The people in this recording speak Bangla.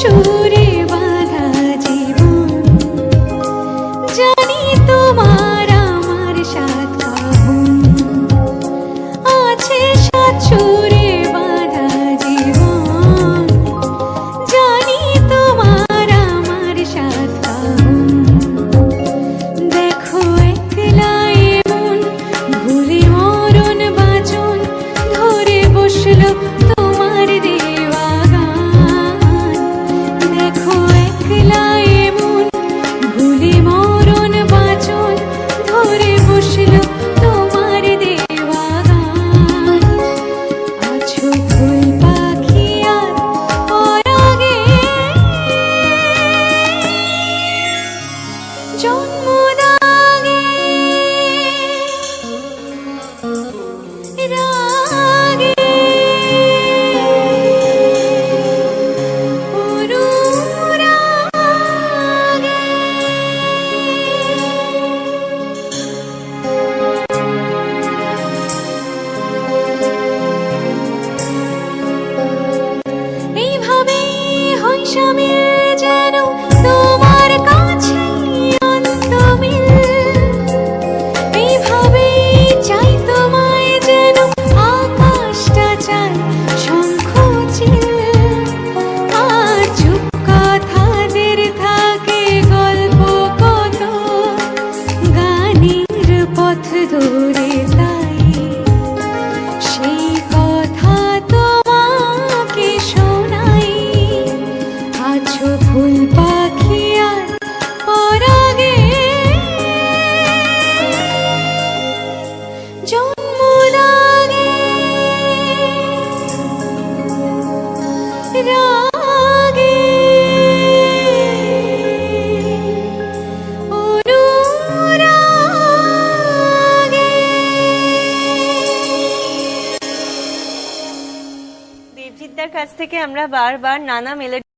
চুরে বাঁধা জীবন, জানি তোমার আমার সাত কাহন আছে, সাত চুরে বাঁধা জীবন, জানি তোমার আমার সাত কাহন। দেখো একলা এমন ভুলে মরণ বাঁচন ধরে বসলো তোমার দেওয়া গান। দেখো একলা এমন ভুলে মরণ বাঁচন ধরে বসলো তোমার দেওয়া গান। আছো ফুল পাখি আর পরাগে জন্মদাগে রাগে অনুরাগে। এইভাবেই হয় সামিল যেন তোমার কাছে অন্তমিল, এইভাবেই চাই তোমায় যেন আকাশটা চাই শঙ্খচিল। আর চুপ কথাদের থাকে গল্প কত, গানের পথ ধরে তাই সেই কথা তোমাকে শোনাই। আছো ফুল পাখি আর পরাগে জন্মদাগে রাগে অনুরাগে। দেবজিৎদার কাছ থেকে আমরা বারবার নানা মেলোডি